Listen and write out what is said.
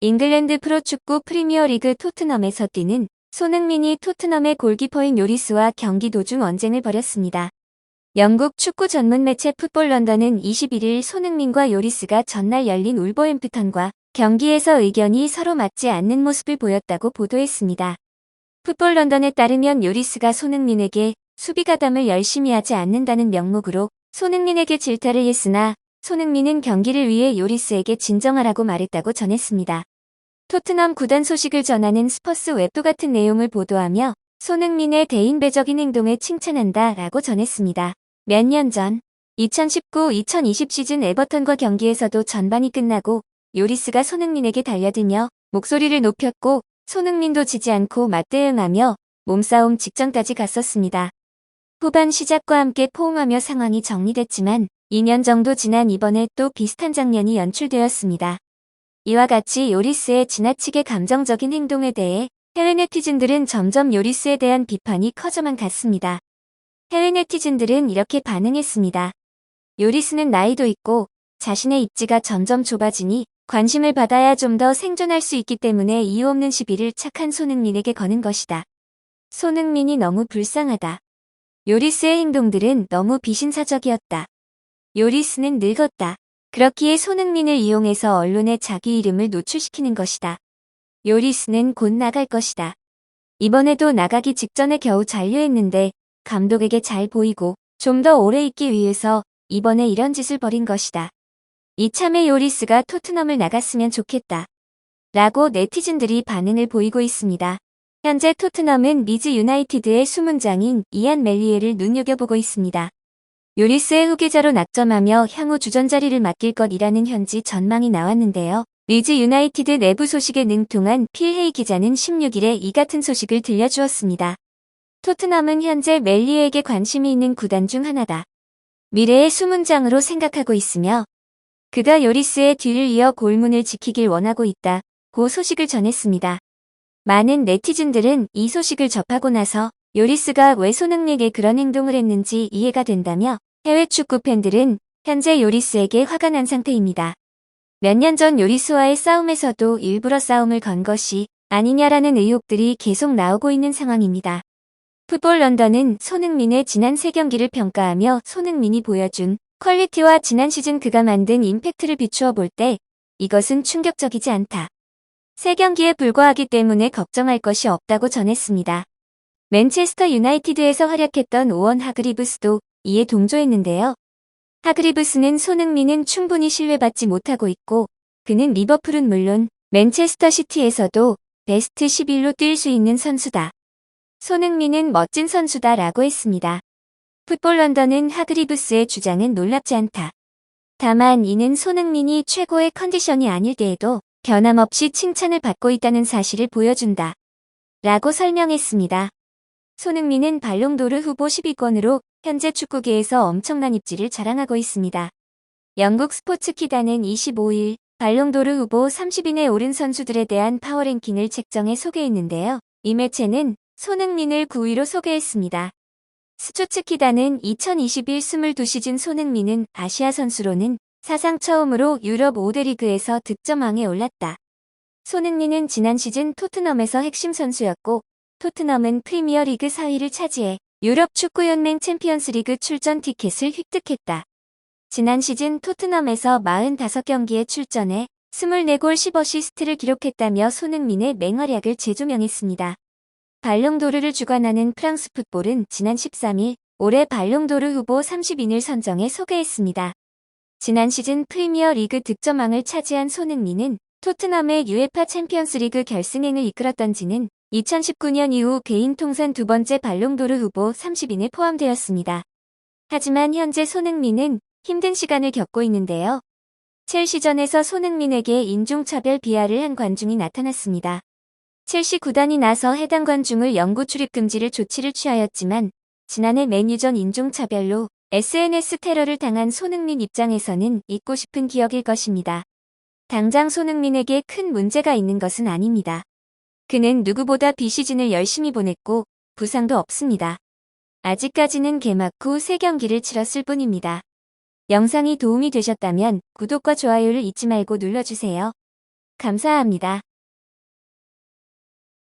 잉글랜드 프로축구 프리미어리그 토트넘에서 뛰는 손흥민이 토트넘의 골키퍼인 요리스와 경기 도중 언쟁을 벌였습니다. 영국 축구 전문 매체 풋볼 런던은 21일 손흥민과 요리스가 전날 열린 울버햄프턴과 경기에서 의견이 서로 맞지 않는 모습을 보였다고 보도했습니다. 풋볼 런던에 따르면 요리스가 손흥민에게 수비 가담을 열심히 하지 않는다는 명목으로 손흥민에게 질타를 했으나 손흥민은 경기를 위해 요리스에게 진정하라고 말했다고 전했습니다. 토트넘 구단 소식을 전하는 스퍼스 웹도 같은 내용을 보도하며 손흥민의 대인배적인 행동에 칭찬한다 라고 전했습니다. 몇 년 전 2019-2020 시즌 에버턴과 경기에서도 전반이 끝나고 요리스가 손흥민에게 달려들며 목소리를 높였고 손흥민도 지지 않고 맞대응하며 몸싸움 직전까지 갔었습니다. 후반 시작과 함께 포옹하며 상황이 정리됐지만 2년 정도 지난 이번에 또 비슷한 장면이 연출되었습니다. 이와 같이 요리스의 지나치게 감정적인 행동에 대해 해외 네티즌들은 점점 요리스에 대한 비판이 커져만 갔습니다. 해외 네티즌들은 이렇게 반응했습니다. 요리스는 나이도 있고 자신의 입지가 점점 좁아지니 관심을 받아야 좀 더 생존할 수 있기 때문에 이유 없는 시비를 착한 손흥민에게 거는 것이다. 손흥민이 너무 불쌍하다. 요리스의 행동들은 너무 비신사적이었다. 요리스는 늙었다. 그렇기에 손흥민을 이용해서 언론에 자기 이름을 노출시키는 것이다. 요리스는 곧 나갈 것이다. 이번에도 나가기 직전에 겨우 잔류했는데 감독에게 잘 보이고 좀 더 오래 있기 위해서 이번에 이런 짓을 벌인 것이다. 이참에 요리스가 토트넘을 나갔으면 좋겠다. 라고 네티즌들이 반응을 보이고 있습니다. 현재 토트넘은 리즈 유나이티드의 수문장인 이안 멜리에를 눈여겨보고 있습니다. 요리스의 후계자로 낙점하며 향후 주전 자리를 맡길 것이라는 현지 전망이 나왔는데요. 리즈 유나이티드 내부 소식에 능통한 필 헤이 기자는 16일에 이 같은 소식을 들려주었습니다. 토트넘은 현재 멜리에에게 관심이 있는 구단 중 하나다. 미래의 수문장으로 생각하고 있으며 그가 요리스의 뒤를 이어 골문을 지키길 원하고 있다. 고 소식을 전했습니다. 많은 네티즌들은 이 소식을 접하고 나서 요리스가 왜 손흥민에게 그런 행동을 했는지 이해가 된다며 해외 축구 팬들은 현재 요리스에게 화가 난 상태입니다. 몇 년 전 요리스와의 싸움에서도 일부러 싸움을 건 것이 아니냐라는 의혹들이 계속 나오고 있는 상황입니다. 풋볼 런던은 손흥민의 지난 3경기를 평가하며 손흥민이 보여준 퀄리티와 지난 시즌 그가 만든 임팩트를 비추어 볼 때 이것은 충격적이지 않다. 3경기에 불과하기 때문에 걱정할 것이 없다고 전했습니다. 맨체스터 유나이티드에서 활약했던 오원 하그리브스도 이에 동조했는데요. 하그리브스는 손흥민은 충분히 신뢰받지 못하고 있고 그는 리버풀은 물론 맨체스터 시티에서도 베스트 11로 뛸 수 있는 선수다. 손흥민은 멋진 선수다 라고 했습니다. 풋볼 런던은 하그리브스의 주장은 놀랍지 않다. 다만 이는 손흥민이 최고의 컨디션이 아닐 때에도 변함없이 칭찬을 받고 있다는 사실을 보여준다. 라고 설명했습니다. 손흥민은 발롱도르 후보 10위권으로 현재 축구계에서 엄청난 입지를 자랑하고 있습니다. 영국 스포츠 키다는 25일 발롱도르 후보 30인에 오른 선수들에 대한 파워랭킹을 책정해 소개했는데요. 이 매체는 손흥민을 9위로 소개했습니다. 스포츠 키다는 2021 22시즌 손흥민은 아시아 선수로는 사상 처음으로 유럽 5대 리그에서 득점왕에 올랐다. 손흥민은 지난 시즌 토트넘에서 핵심 선수였고 토트넘은 프리미어리그 4위를 차지해 유럽 축구연맹 챔피언스리그 출전 티켓을 획득했다. 지난 시즌 토트넘에서 45경기에 출전해 24골 10어시스트를 기록했다며 손흥민의 맹활약을 재조명했습니다. 발롱도르를 주관하는 프랑스 풋볼은 지난 13일 올해 발롱도르 후보 30인을 선정해 소개했습니다. 지난 시즌 프리미어리그 득점왕을 차지한 손흥민은 토트넘의 UEFA 챔피언스리그 결승행을 이끌었던 지는 2019년 이후 개인 통산 2번째 발롱도르 후보 30인에 포함되었습니다. 하지만 현재 손흥민은 힘든 시간을 겪고 있는데요. 첼시전에서 손흥민에게 인종차별 비하를 한 관중이 나타났습니다. 첼시 구단이 나서 해당 관중을 영구 출입 금지를 조치를 취하였지만 지난해 맨유전 인종차별로 SNS 테러를 당한 손흥민 입장에서는 잊고 싶은 기억일 것입니다. 당장 손흥민에게 큰 문제가 있는 것은 아닙니다. 그는 누구보다 비시즌을 열심히 보냈고 부상도 없습니다. 아직까지는 개막 후 3경기를 치렀을 뿐입니다. 영상이 도움이 되셨다면 구독과 좋아요를 잊지 말고 눌러주세요. 감사합니다.